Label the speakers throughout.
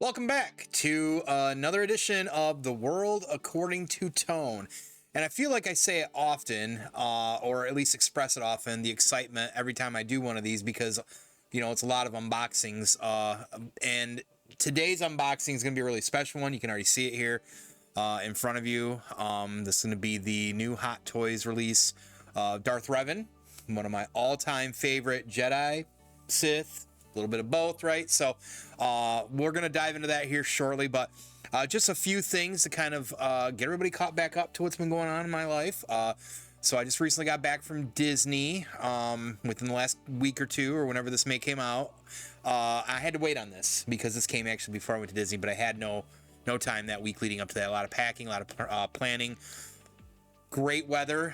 Speaker 1: Welcome back to another edition of The World According to Tone. And I feel like I say it often, or at least express it often, the excitement every time I do one of these because, you know, it's a lot of unboxings. And today's unboxing is going to be a really special one. You can already see it here in front of you. This is going to be the new Hot Toys release. Darth Revan, one of my all-time favorite Jedi, Sith, a little bit of both, right? So we're going to dive into that here shortly, but just a few things to kind of get everybody caught back up to what's been going on in my life. So I just recently got back from Disney within the last week or two, or whenever this came out. I had to wait on this because this came actually before I went to Disney, but I had no time that week leading up to that. A lot of packing, a lot of planning. Great weather.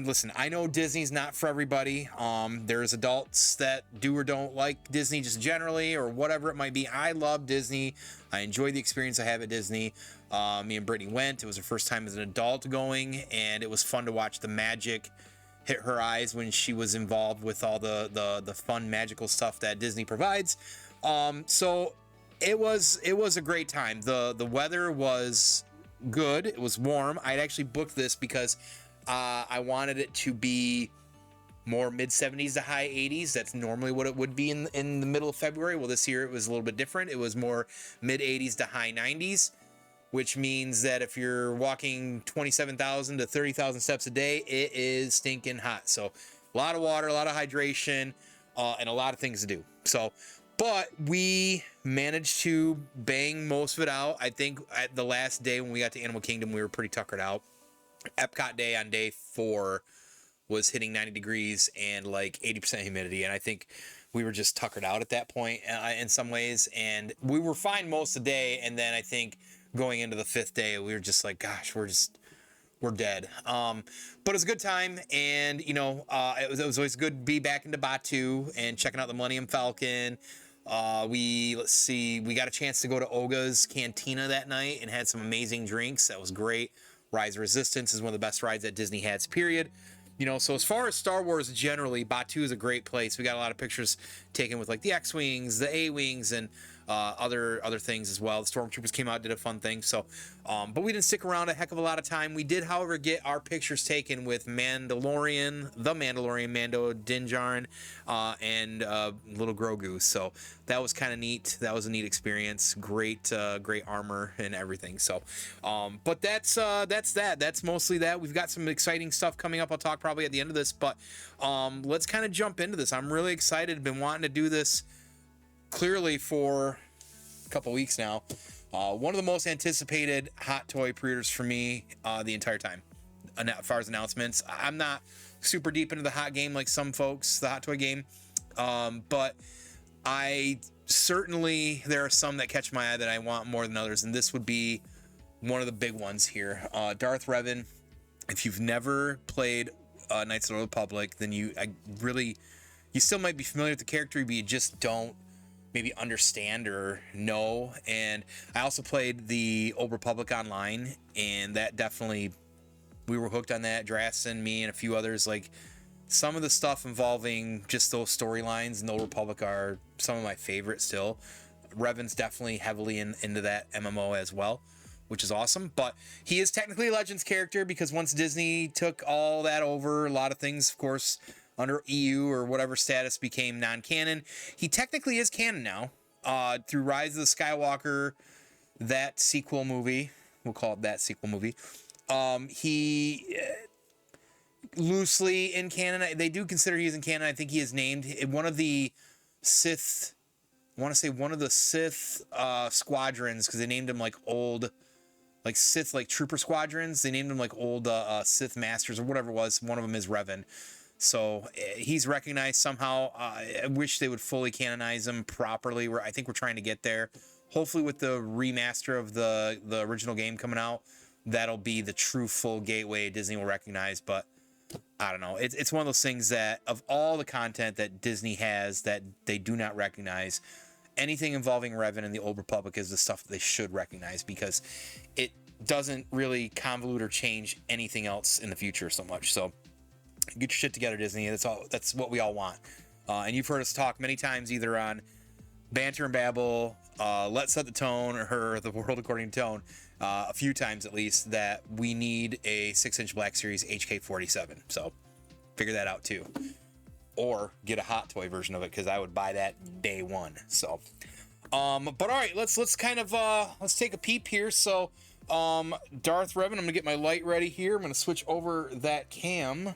Speaker 1: Listen, I know Disney's not for everybody. There's adults that do or don't like Disney just generally, or whatever it might be. I love Disney. I enjoy the experience I have at Disney. Me and Brittany went. It was her first time as an adult going, and it was fun to watch the magic hit her eyes when she was involved with all the fun magical stuff that Disney provides. So it was a great time. The weather was good. It was warm. I'd actually booked this because I wanted it to be more mid 70s to high 80s. That's normally what it would be in the middle of February. Well, this year it was a little bit different. It was more mid 80s to high 90s, which means that if you're walking 27,000 to 30,000 steps a day, it is stinking hot. So a lot of water, a lot of hydration, and a lot of things to do. But we managed to bang most of it out. I think at the last day when we got to Animal Kingdom, we were pretty tuckered out. Epcot Day on day 4 was hitting 90 degrees and like 80% humidity. And I think we were just tuckered out at that point in some ways. And we were fine most of the day. And then I think going into the 5th day, we were just like, gosh, we're dead. But it was a good time, and you know, it was always good to be back into Batuu and checking out the Millennium Falcon. We got a chance to go to Oga's Cantina that night and had some amazing drinks. That was great. Rise of Resistance is one of the best rides that Disney has, period. You know, so as far as Star Wars generally, Batuu is a great place. We got a lot of pictures taken with like the X-Wings, the A-Wings, and other things as well. The Stormtroopers came out, did a fun thing. So, but we didn't stick around a heck of a lot of time. We did, however, get our pictures taken with the Mandalorian, Mando Din Djarin, and little Grogu. So that was kind of neat. That was a neat experience. Great armor and everything. So, but that's that. That's mostly that. We've got some exciting stuff coming up. I'll talk probably at the end of this, but let's kind of jump into this. I'm really excited. Been wanting to do this clearly for a couple weeks now. One of the most anticipated Hot Toy pre-orders for me the entire time, as far as announcements. I'm not super deep into the hot game like some folks, the Hot Toy game, but I certainly, there are some that catch my eye that I want more than others, and this would be one of the big ones here. Darth Revan. If you've never played Knights of the Old Republic, then you still might be familiar with the character, but you just don't maybe understand or know. And I also played the Old Republic online, and that definitely, we were hooked on that. Drasten, me, and a few others. Like, some of the stuff involving just those storylines in the Old Republic are some of my favorites still. Revan's definitely heavily into that MMO as well, which is awesome. But he is technically a Legends character because once Disney took all that over, a lot of things, of course, under EU or whatever status became non-canon. He technically is canon now through Rise of the Skywalker, that sequel movie. We'll call it that sequel movie. He loosely in canon. They do consider he's in canon. I think he is named one of the Sith. I want to say one of the Sith squadrons, because they named him like old, like Sith, like trooper squadrons. They named him like old Sith masters or whatever it was. One of them is Revan. So he's recognized somehow. I wish they would fully canonize him properly. I think we're trying to get there. Hopefully with the remaster of the original game coming out, that'll be the true full gateway Disney will recognize. But I don't know. It's one of those things that of all the content that Disney has that they do not recognize, anything involving Revan and the Old Republic is the stuff that they should recognize, because it doesn't really convolute or change anything else in the future so much. So get your shit together, Disney. That's what we all want. And you've heard us talk many times, either on banter and babble, let's set the tone, or the world according to tone, a few times at least, that we need a 6-inch Black Series HK47. So figure that out too. Or get a Hot Toy version of it, because I would buy that day one. So, but all right, let's kind of let's take a peep here. So, Darth Revan, I'm gonna get my light ready here. I'm gonna switch over that cam.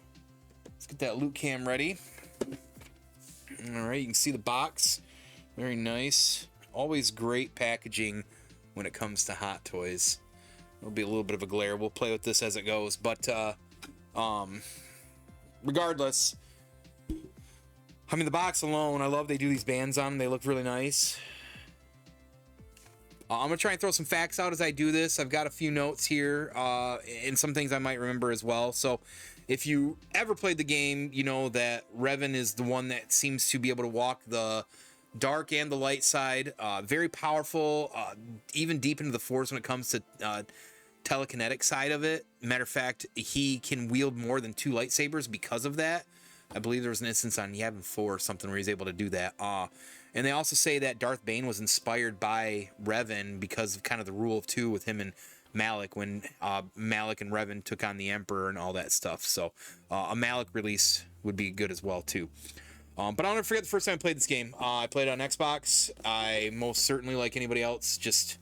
Speaker 1: Let's get that loot cam ready. All right, you can see the box. Very nice. Always great packaging when it comes to Hot Toys. It'll be a little bit of a glare. We'll play with this as it goes, but regardless, I mean, the box alone, I love they do these bands on them. They look really nice. I'm going to try and throw some facts out as I do this. I've got a few notes here, and some things I might remember as well. So if you ever played the game, you know that Revan is the one that seems to be able to walk the dark and the light side. Very powerful, even deep into the Force when it comes to telekinetic side of it. Matter of fact, he can wield more than 2 lightsabers because of that. I believe there was an instance on Yavin 4 or something where he's able to do that. And they also say that Darth Bane was inspired by Revan because of kind of the rule of 2 with him and Malak, when Malak and Revan took on the Emperor and all that stuff. So a Malak release would be good as well too. But I'll never forget the first time I played this game. I played it on Xbox. I most certainly, like anybody else, just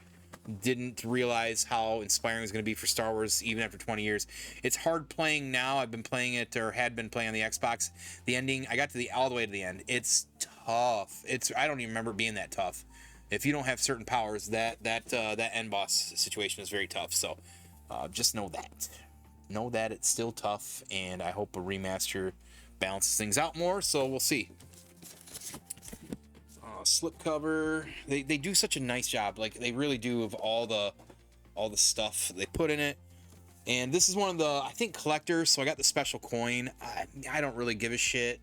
Speaker 1: didn't realize how inspiring it was going to be for Star Wars even after 20 years. It's hard playing now. I've been playing it, or had been playing on the Xbox. The ending, I got to all the way to the end. It's tough. I don't even remember it being that tough. If you don't have certain powers, that end boss situation is very tough. So just know that. Know that it's still tough, and I hope a remaster balances things out more, so we'll see. Slip cover, they do such a nice job, like they really do, of all the stuff they put in it. And this is one of the, I think, collectors, so I got the special coin. I don't really give a shit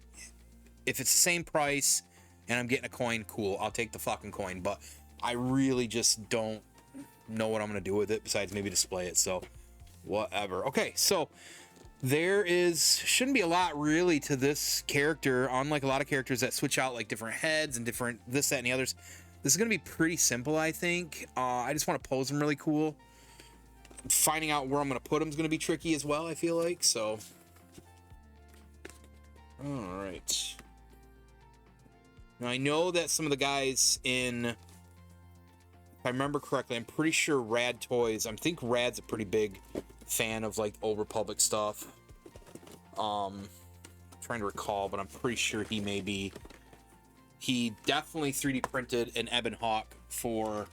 Speaker 1: if it's the same price and I'm getting a coin. Cool, I'll take the fucking coin, but I really just don't know what I'm gonna do with it besides maybe display it, so whatever. Okay, so there shouldn't be a lot really to this character, unlike a lot of characters that switch out like different heads and different this, that, and the others. This is going to be pretty simple, I think. I just want to pose them really cool. Finding out where I'm going to put them is going to be tricky as well, I feel like. So, all right. Now, I know that some of the guys in, if I remember correctly, I'm pretty sure Rad Toys, I think Rad's a pretty big fan of like Old Republic stuff. I'm trying to recall, but I'm pretty sure he definitely 3D printed an Ebon Hawk for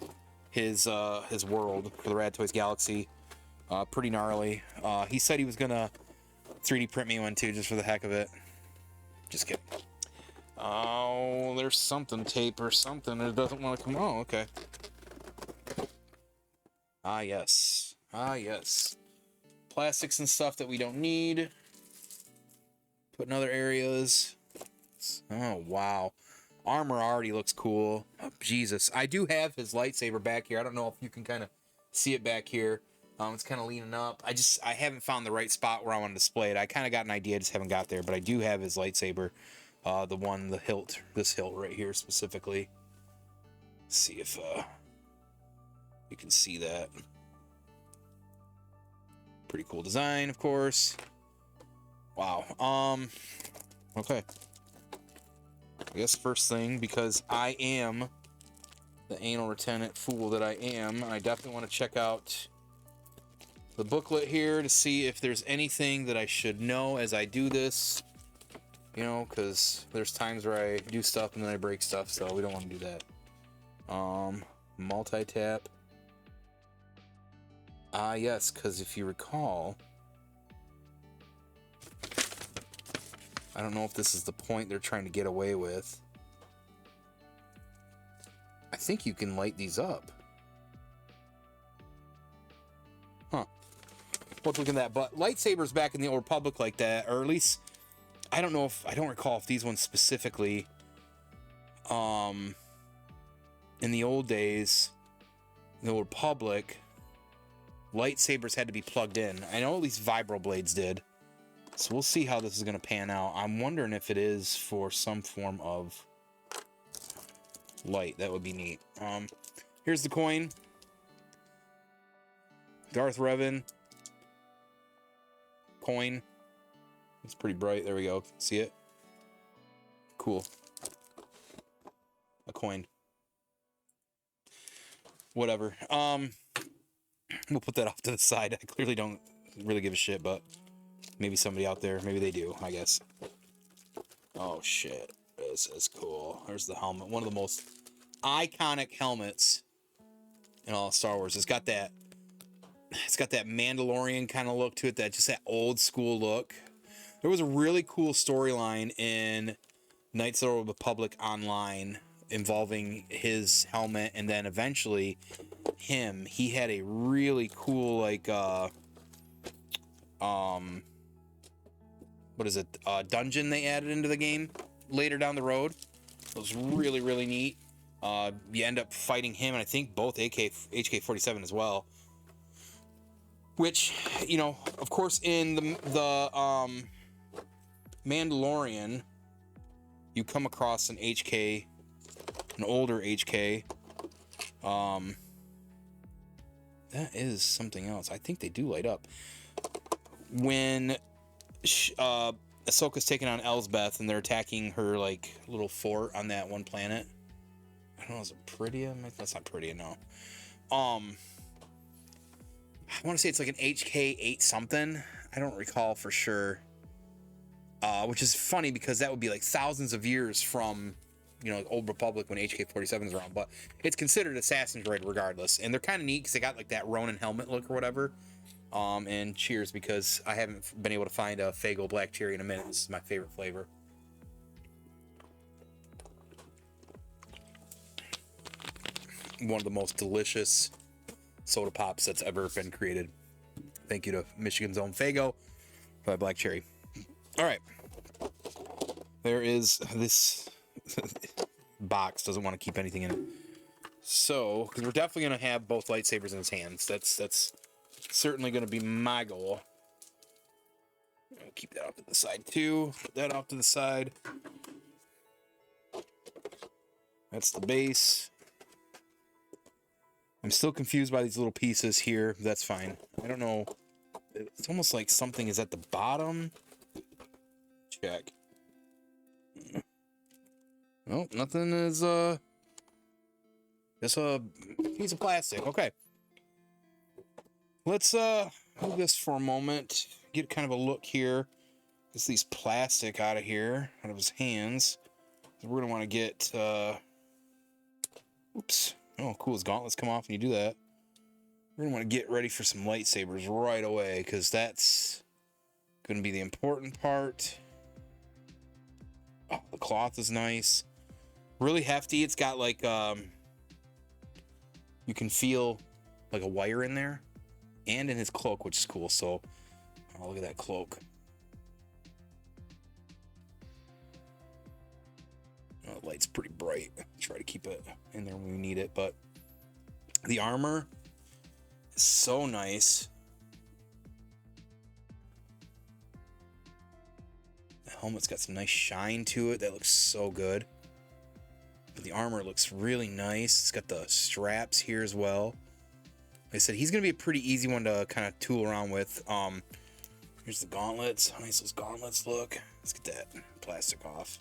Speaker 1: his world, for the Rad Toys Galaxy. Pretty gnarly. He said he was gonna 3D print me one too, just for the heck of it. Just kidding. Oh, there's something, tape or something, and it doesn't want to come. Oh, okay. Ah, yes. Ah, yes. Plastics and stuff that we don't need. Put in other areas. Oh, wow. Armor already looks cool. Oh, Jesus. I do have his lightsaber back here. I don't know if you can kind of see it back here. It's kind of leaning up. I haven't found the right spot where I want to display it. I kind of got an idea, just haven't got there. But I do have his lightsaber. The hilt. This hilt right here specifically. Let's see if you can see that. Pretty cool design, of course. Wow. Okay. I guess first thing, because I am the anal retenant fool that I am, I definitely want to check out the booklet here to see if there's anything that I should know as I do this. You know, because there's times where I do stuff and then I break stuff, so we don't want to do that. Multi-tap. Yes, because if you recall, I don't know if this is the point they're trying to get away with. I think you can light these up. Huh. We'll look at that. But lightsabers back in the Old Republic like that, or at least, I don't recall if these ones specifically, in the old days, in the Old Republic, lightsabers had to be plugged in. I know at least vibroblades did. So we'll see how this is going to pan out. I'm wondering if it is for some form of light. That would be neat. Here's the coin. Darth Revan coin. It's pretty bright. There we go. See it? Cool. A coin. Whatever. We'll put that off to the side. I clearly don't really give a shit, but maybe somebody out there, maybe they do, I guess. Oh shit. This is cool. There's the helmet. One of the most iconic helmets in all of Star Wars. It's got that Mandalorian kind of look to it, that old school look. There was a really cool storyline in Knights of the Old Republic Online involving his helmet, and then eventually him. He had a really cool, like, what is it? Dungeon they added into the game later down the road. It was really, really neat. You end up fighting him, and I think both HK-47 as well. Which, you know, of course, in the Mandalorian, you come across an HK, an older HK. That is something else. I think they do light up. When Ahsoka's taking on Elsbeth and they're attacking her, like, little fort on that one planet. I don't know, is it Pridia? That's not Pridia, no. I want to say it's like an HK-8 something. I don't recall for sure. Which is funny because that would be like thousands of years from, you know, like Old Republic when HK-47 is around. But it's considered Assassin's Raid regardless. And they're kind of neat because they got like that Ronin helmet look or whatever. And cheers, because I haven't been able to find a Faygo Black Cherry in a minute. This is my favorite flavor. One of the most delicious soda pops that's ever been created. Thank you to Michigan's own Faygo for that black cherry. All right. There is this box. Doesn't want to keep anything in it. So, because we're definitely going to have both lightsabers in his hands. That's certainly going to be my goal. I'll keep that off to the side too. Put that off to the side. That's the base. I'm still confused by these little pieces here. That's fine. I don't know. It's almost like something is at the bottom. Check. Nope, nothing is, just a piece of plastic. Okay. Let's, move this for a moment. Get kind of a look here. Get these plastic out of here, out of his hands. We're gonna want to get, oops. Oh, cool. His gauntlets come off and you do that. We're going to want to get ready for some lightsabers right away, because that's going to be the important part. Oh, the cloth is nice. Really hefty. It's got like, you can feel like a wire in there. And in his cloak, which is cool. So, oh, look at that cloak. Oh, the light's pretty bright. Try to keep it in there when we need it, but the armor is so nice. The helmet's got some nice shine to it. That looks so good. But the armor looks really nice. It's got the straps here as well. Like I said, he's going to be a pretty easy one to kind of tool around with. Here's the gauntlets. How nice those gauntlets look. Let's get that plastic off.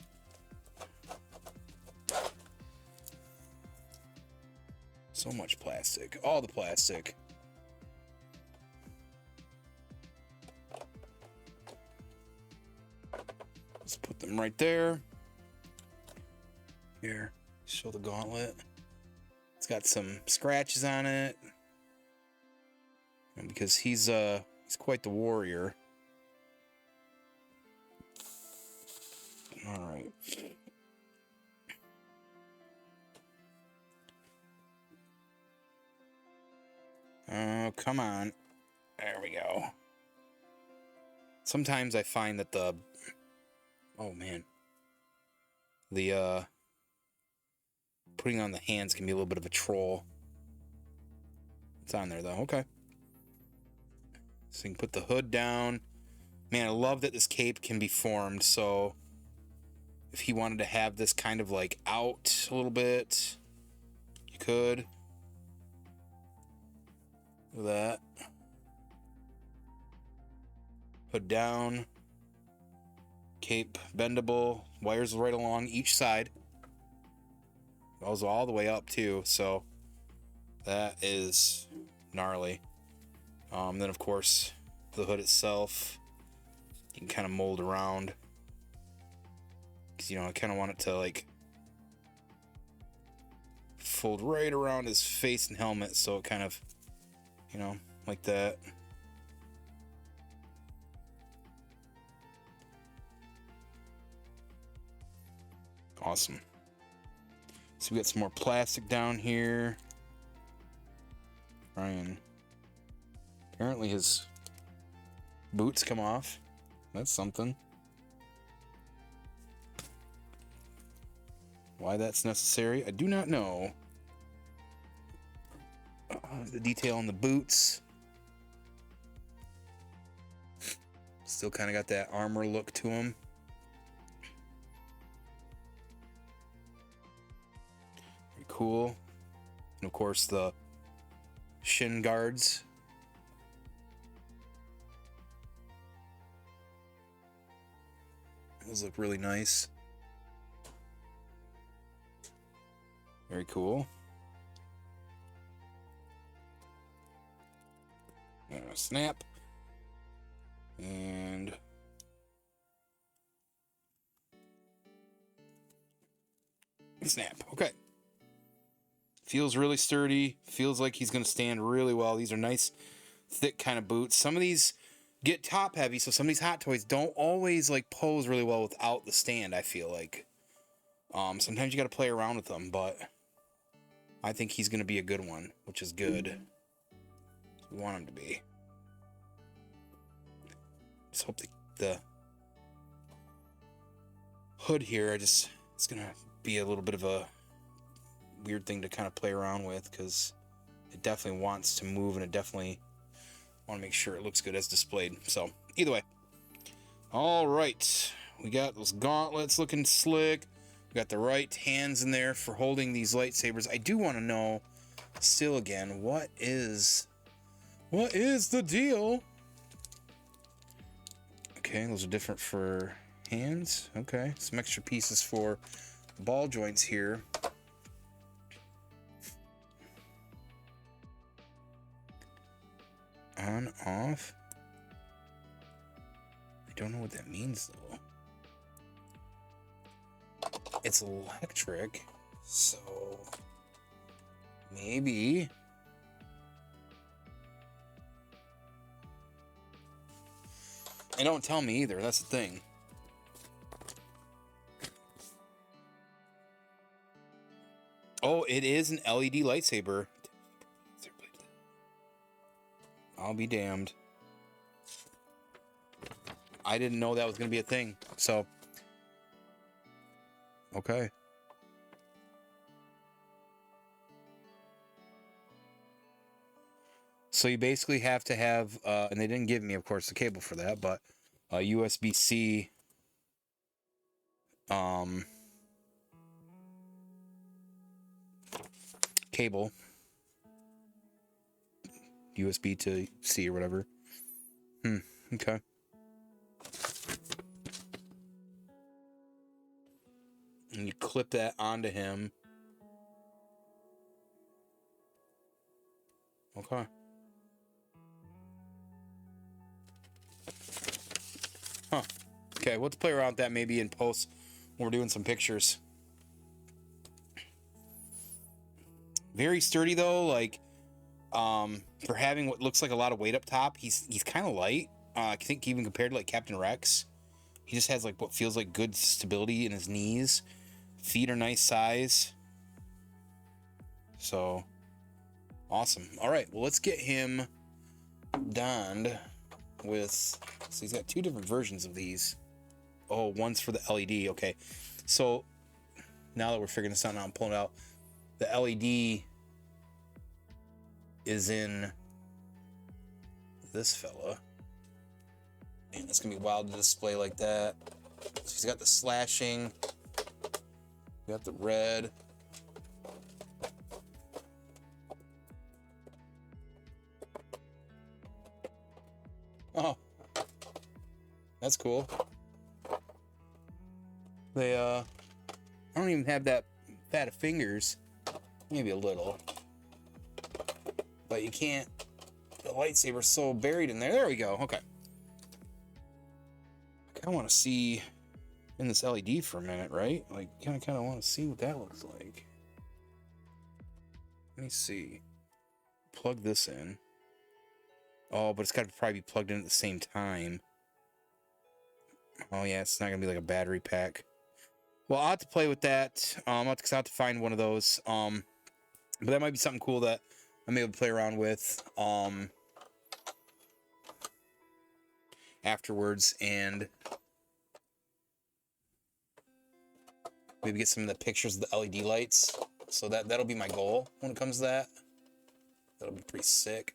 Speaker 1: So much plastic. All the plastic. Let's put them right there. Here, show the gauntlet. It's got some scratches on it. And because he's quite the warrior. All right. Oh, come on. There we go. Sometimes I find that the... Oh, man. The, putting on the hands can be a little bit of a troll. It's on there, though. Okay. So you can put the hood down. Man, I love that this cape can be formed, so... If he wanted to have this kind of like out a little bit, you could. Look at that. Hood down. Cape bendable. Wires right along each side. Goes all the way up too, so that is gnarly. Then of course the hood itself, you can kind of mold around, because I kind of want it to like fold right around his face and helmet, so it kind of, like that. Awesome. So we got some more plastic down here. Ryan. Apparently his boots come off. That's something. Why that's necessary, I do not know. The detail on the boots. Still kind of got that armor look to him. Cool. And of course the shin guards. Those look really nice. Very cool. Snap. And snap. Okay. Feels really sturdy. Feels like he's going to stand really well. These are nice, thick kind of boots. Some of these get top heavy, so some of these Hot Toys don't always like pose really well without the stand, I feel like. Sometimes you got to play around with them, but I think he's going to be a good one, which is good. We want him to be. Just hope the hood here, it's going to be a little bit of a weird thing to kind of play around with, because it definitely wants to move, and it definitely want to make sure it looks good as displayed. So either way, all right, we got those gauntlets looking slick. We got the right hands in there for holding these lightsabers. I do want to know still again, what is the deal? Okay, those are different for hands. Okay, some extra pieces for ball joints here. On, off. I don't know what that means though. It's electric, so maybe. They don't tell me either, that's the thing. Oh, it is an LED lightsaber. I'll be damned. I didn't know that was going to be a thing. So, okay. So you basically have to have, and they didn't give me, of course, the cable for that, but a USB-C cable. USB to C or whatever. Okay. And you clip that onto him. Okay. Huh. Okay, we'll have to play around with that maybe in post when we're doing some pictures. Very sturdy though, like for having what looks like a lot of weight up top, he's kind of light. I think even compared to like Captain Rex, he just has like what feels like good stability in his knees. Feet are nice size. So awesome. All right, well, let's get him donned with, so he's got two different versions of these. Oh, one's for the LED. Okay, so now that we're figuring this out, now I'm pulling it out. The LED is in this fella, and it's gonna be wild to display like that. So he's got the slashing Got the red. Oh, that's cool. They, I don't even have that fat of fingers. Maybe a little. But you can't. The lightsaber's so buried in there. There we go. Okay. I kind of want to see in this LED for a minute, right? Like, kind of want to see what that looks like. Let me see. Plug this in. Oh, but it's got to probably be plugged in at the same time. Oh, yeah, it's not going to be like a battery pack. Well, I'll have to play with that. I'll have to find one of those. But that might be something cool that I'm able to play around with afterwards, and maybe get some of the pictures of the LED lights. So that'll be my goal when it comes to that. That'll be pretty sick.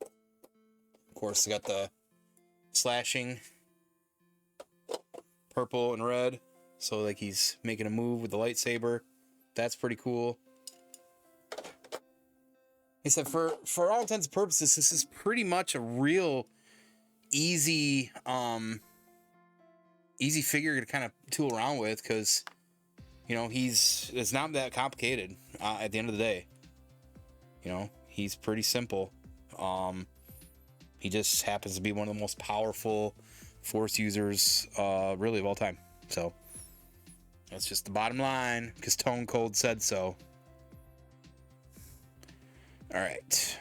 Speaker 1: Of course, I got the slashing purple and red, so like he's making a move with the lightsaber. That's pretty cool. He said for all intents and purposes, this is pretty much a real easy figure to kind of tool around with, because you know it's not that complicated at the end of the day. You know, he's pretty simple. He just happens to be one of the most powerful Force users really of all time. So that's just the bottom line, because Tone Cold said so. All right.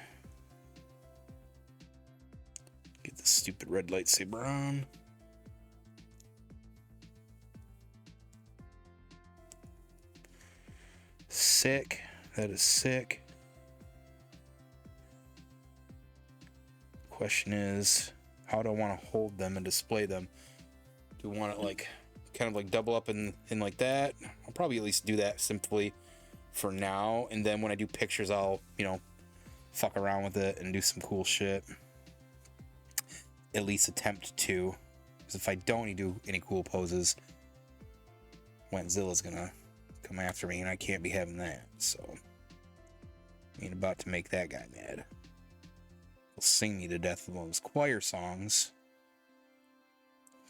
Speaker 1: Get the stupid red lightsaber on. Sick. That is sick. Question is, how do I want to hold them and display them? Do I want it like kind of like double up in like that? I'll probably at least do that simply for now, and then when I do pictures, I'll, you know, fuck around with it and do some cool shit. At least attempt to. Because if I don't do any cool poses, Wentzilla's gonna come after me, and I can't be having that. So, I ain't about to make that guy mad. He'll sing me to death with one of his choir songs.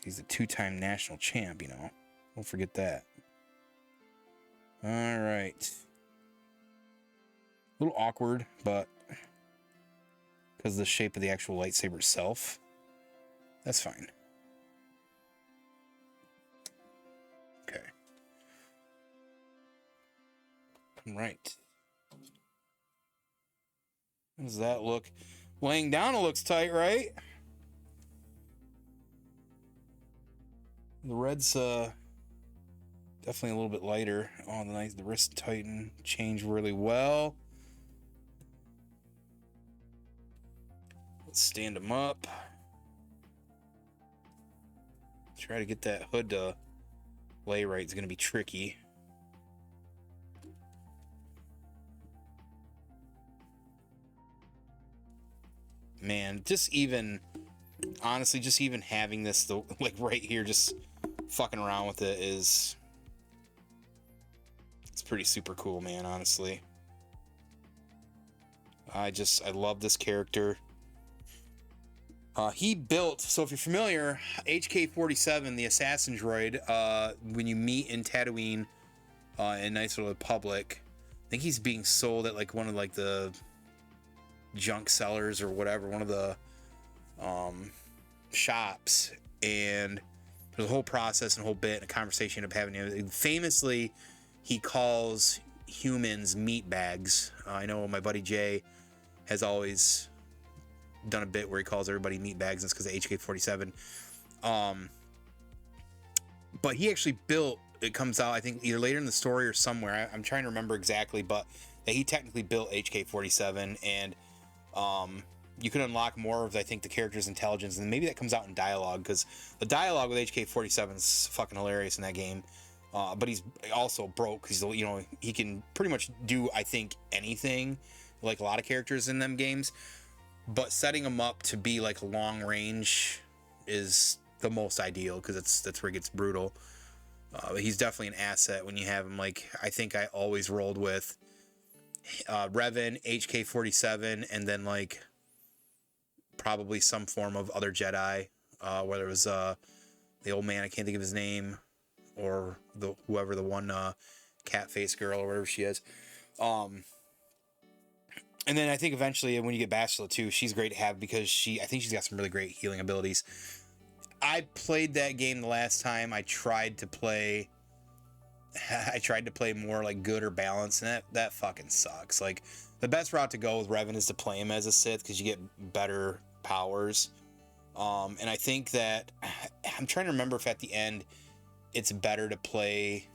Speaker 1: He's a 2-time national champ, you know. Don't forget that. Alright. A little awkward, but because of the shape of the actual lightsaber itself, that's fine. Okay. Right. How does that look? Laying down, it looks tight, right? The red's definitely a little bit lighter. Oh, the wrist tighten changed really well. Let's stand him up. Try to get that hood to lay right. It's going to be tricky. Man, just even, honestly, just even having this, like right here, just fucking around with it it's pretty super cool, man, honestly. I love this character. He built, so if you're familiar, HK-47, the assassin droid, when you meet in Tatooine in Knights of the Republic, I think he's being sold at like one of like the junk sellers or whatever, one of the shops, and there's a whole process and a whole bit and a conversation of having. Famously, he calls humans meat bags. I know my buddy Jay has always done a bit where he calls everybody meat bags, and it's because of HK-47. But he actually built, it comes out I think either later in the story or somewhere, I'm trying to remember exactly, but that he technically built HK-47, and you can unlock more of, I think, the character's intelligence, and maybe that comes out in dialogue, because the dialogue with HK-47 is fucking hilarious in that game. But he's also broke, because, you know, he can pretty much do, I think, anything, like a lot of characters in them games. But setting him up to be like long range is the most ideal, because that's where it gets brutal. He's definitely an asset when you have him. Like, I think I always rolled with Revan, HK-47, and then like probably some form of other Jedi, whether it was the old man, I can't think of his name, or whoever the one cat face girl or whatever she is. And then I think eventually when you get Bastila too, she's great to have because I think she's got some really great healing abilities. I played that game the last time I tried to play. I tried to play more like good or balanced, and that fucking sucks. Like, the best route to go with Revan is to play him as a Sith because you get better powers. And I think that I'm trying to remember if at the end it's better to play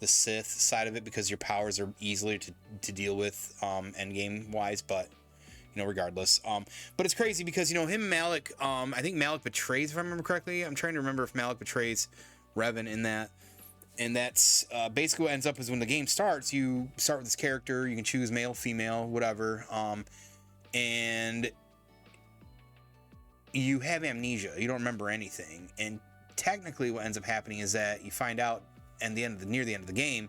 Speaker 1: the Sith side of it because your powers are easier to deal with endgame wise, but regardless. But it's crazy because him and Malik, I think Malik betrays, if I remember correctly. I'm trying to remember if Malik betrays Revan in that. And that's basically what ends up is when the game starts, you start with this character, you can choose male, female, whatever, and you have amnesia. You don't remember anything. And technically what ends up happening is that you find out near the end of the game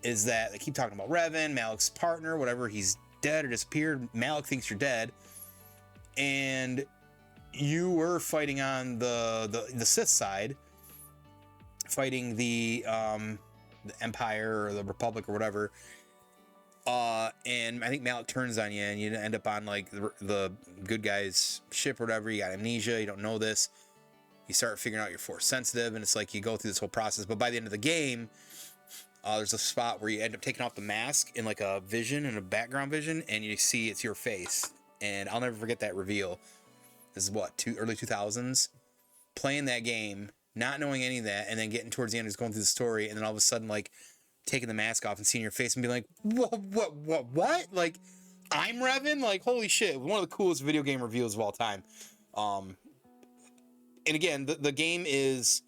Speaker 1: is that they keep talking about Revan, Malik's partner, whatever, he's dead or disappeared. Malik thinks you're dead, and you were fighting on the Sith side, fighting the Empire or the Republic or whatever, and I think Malik turns on you and you end up on like the good guy's ship or whatever. You got amnesia, you don't know this, you start figuring out you're force sensitive, and it's like you go through this whole process. But by the end of the game, there's a spot where you end up taking off the mask in like a vision and a background vision, and you see it's your face. And I'll never forget that reveal. This is what, early 2000s, playing that game, not knowing any of that, and then getting towards the end, just going through the story, and then all of a sudden, like, taking the mask off and seeing your face and being like, what? Like, I'm Revan? Like, holy shit. One of the coolest video game reveals of all time. And again, the game is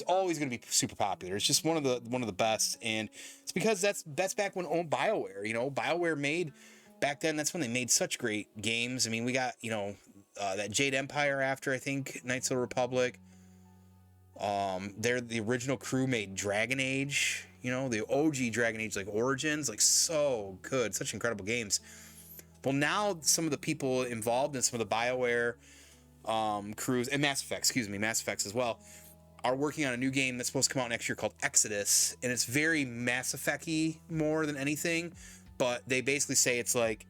Speaker 1: always going to be super popular. It's just one of the best, and it's because that's back when owned BioWare. BioWare made back then. That's when they made such great games. I mean, we got that Jade Empire after, I think, Knights of the Republic. They're the original crew made Dragon Age. The OG Dragon Age, like Origins, like so good, such incredible games. Well, now some of the people involved in some of the BioWare crews, and Mass Effects as well, are working on a new game that's supposed to come out next year called Exodus, and it's very Mass Effect-y more than anything, but they basically say it's like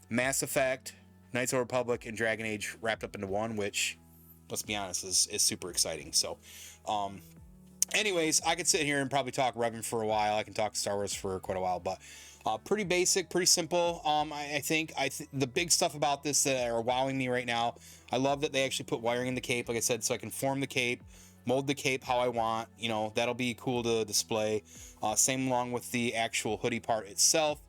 Speaker 1: Mass Effect, Knights of the Republic, and Dragon Age wrapped up into one, which, let's be honest, is super exciting. So, anyways, I could sit here and probably talk Revan for a while. I can talk Star Wars for quite a while, but pretty basic, pretty simple. I think the big stuff about this that are wowing me right now, I love that they actually put wiring in the cape, like I said, so I can form the cape, mold the cape how I want. That'll be cool to display. Same along with the actual hoodie part itself.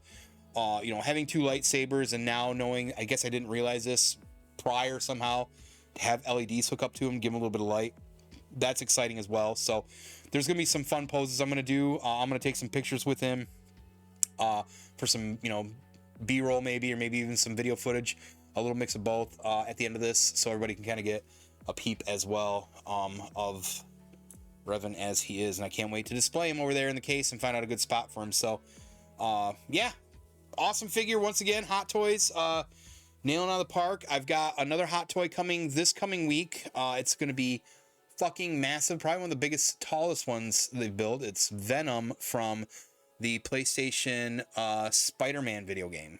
Speaker 1: Having two lightsabers, and now knowing, I guess I didn't realize this prior somehow, to have LEDs hook up to them, give them a little bit of light. That's exciting as well. So there's going to be some fun poses I'm going to do. I'm going to take some pictures with him for some, B-roll maybe, or maybe even some video footage, a little mix of both at the end of this, so everybody can kind of get a peep as well of Revan as he is. And I can't wait to display him over there in the case and find out a good spot for him. So yeah, awesome figure once again. Hot Toys nailing out of the park. I've got another Hot Toy coming this coming week. It's going to be fucking massive, probably one of the biggest, tallest ones they've built. It's Venom from the PlayStation Spider-Man video game.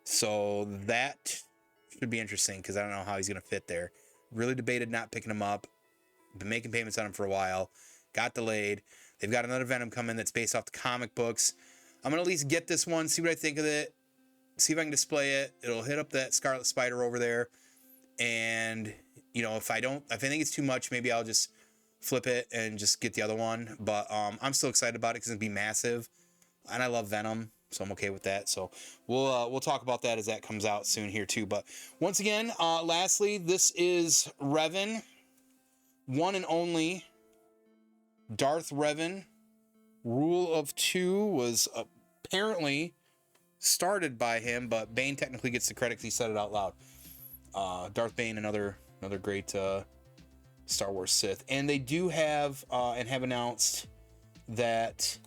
Speaker 1: So that should be interesting because I don't know how he's going to fit there. Really debated not picking him up. Been making payments on him for a while. Got delayed. They've got another Venom coming that's based off the comic books. I'm going to at least get this one, see what I think of it, see if I can display it. It'll hit up that Scarlet Spider over there. And, if I think it's too much, maybe I'll just flip it and just get the other one. But I'm still excited about it because it'll be massive. And I love Venom, so I'm okay with that. So we'll talk about that as that comes out soon here too. But once again, lastly, this is Revan, one and only Darth Revan. Rule of 2 was apparently started by him, but Bane technically gets the credit because he said it out loud. Darth Bane, another great Star Wars Sith. And they do have and have announced that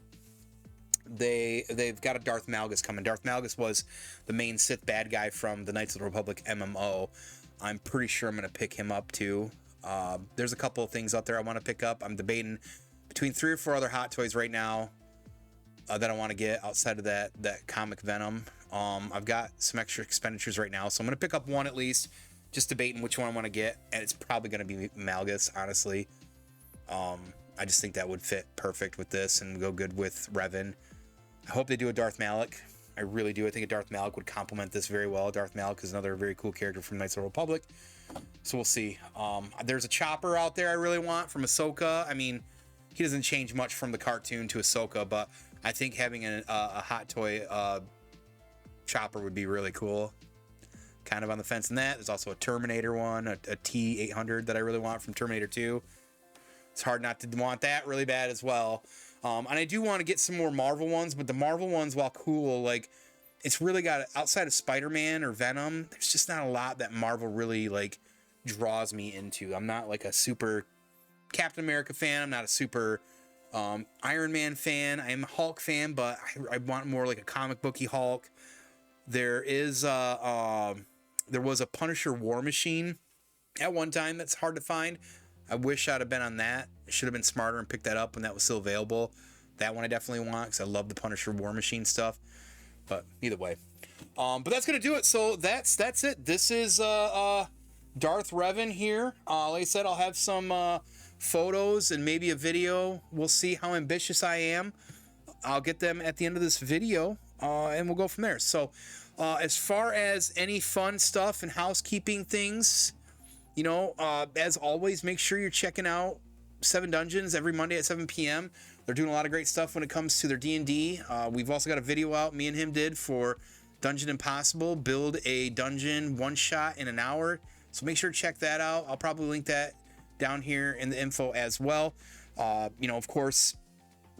Speaker 1: they've got a Darth Malgus coming. Darth Malgus was the main Sith bad guy from the Knights of the Republic MMO. I'm pretty sure I'm going to pick him up too. There's a couple of things out there I want to pick up. I'm debating between 3 or 4 other Hot Toys right now that I want to get outside of that comic Venom. I've got some extra expenditures right now, so I'm going to pick up one at least, just debating which one I want to get, and it's probably going to be Malgus, honestly. I just think that would fit perfect with this and go good with Revan. I hope they do a Darth Malak. I really do. I think a Darth Malak would complement this very well. Darth Malak is another very cool character from Knights of the Republic. So we'll see. There's a Chopper out there I really want from Ahsoka. I mean, he doesn't change much from the cartoon to Ahsoka, but I think having a Hot Toy Chopper would be really cool. Kind of on the fence in that. There's also a Terminator one, a T-800 that I really want from Terminator 2. It's hard not to want that really bad as well. And I do want to get some more Marvel ones, but the Marvel ones, while cool, like, it's really got, outside of Spider-Man or Venom, there's just not a lot that Marvel really, like, draws me into. I'm not, like, a super Captain America fan. I'm not a super Iron Man fan. I am a Hulk fan, but I want more like a comic booky Hulk. There was a Punisher War Machine at one time that's hard to find. I wish I'd have been on that. I should have been smarter and picked that up when that was still available. That one I definitely want because I love the Punisher War Machine stuff. But either way. But that's going to do it. So that's it. This is Darth Revan here. Like I said, I'll have some photos and maybe a video. We'll see how ambitious I am. I'll get them at the end of this video and we'll go from there. So as far as any fun stuff and housekeeping things, you know, as always, make sure you're checking out 7 Dungeons every Monday at 7 p.m. They're doing a lot of great stuff when it comes to their D&D. We've also got a video out me and him did for Dungeon Impossible, build a dungeon one-shot in an hour. So make sure to check that out. I'll probably link that down here in the info as well. You know, of course,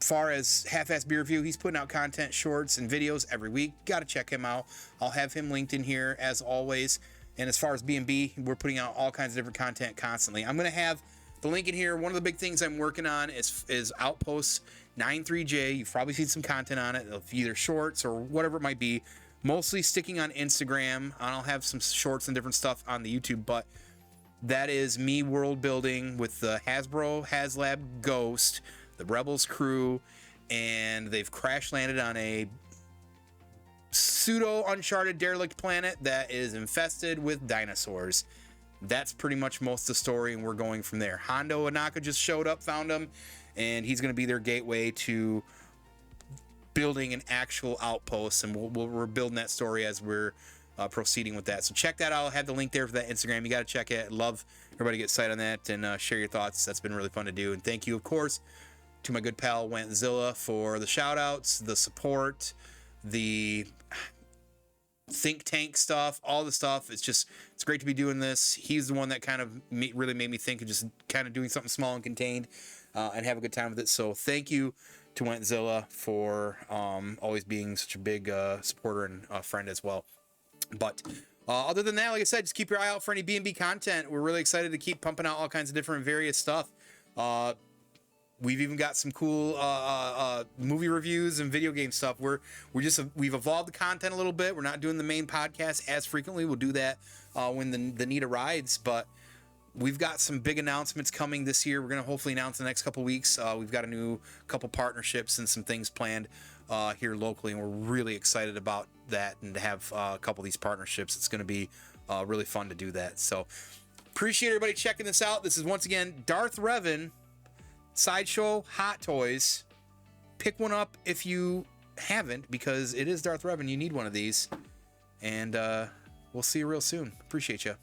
Speaker 1: far as Half-Ass Beer Review, he's putting out content, shorts, and videos every week. Got to check him out. I'll have him linked in here as always. And as far as B&B, we're putting out all kinds of different content constantly. I'm going to have the link in here. One of the big things I'm working on is Outpost 93J. You've probably seen some content on it, either shorts or whatever it might be. Mostly sticking on Instagram. I'll have some shorts and different stuff on the YouTube, but that is me world building with the Hasbro HasLab Ghost, the Rebels crew, and they've crash landed on a pseudo uncharted derelict planet that is infested with dinosaurs. That's pretty much most of the story, and we're going from there. Hondo Anaka just showed up, found them, and he's going to be their gateway to building an actual outpost, and we're building that story as we're proceeding with that. So check that out. I'll have the link there for that Instagram. You got to check it. Love everybody get sight on that and share your thoughts. That's been really fun to do. And thank you, of course, to my good pal Wantzilla for the shout outs, the support, the think tank stuff, all the stuff. It's great to be doing this. He's the one that kind of really made me think of just kind of doing something small and contained and have a good time with it. So thank you to Wantzilla for always being such a big supporter and friend as well. But other than that, like I said, just keep your eye out for any B&B content. We're really excited to keep pumping out all kinds of different various stuff. We've even got some cool movie reviews and video game stuff. We've evolved the content a little bit. We're not doing the main podcast as frequently. We'll do that when the need arises. But we've got some big announcements coming this year. We're going to hopefully announce in the next couple weeks. We've got a new couple partnerships and some things planned here locally, and we're really excited about that and to have a couple of these partnerships. It's going to be really fun to do that. So appreciate everybody checking this out. This is once again Darth Revan Sideshow Hot Toys. Pick one up if you haven't, because it is Darth Revan. You need one of these, and we'll see you real soon. Appreciate you.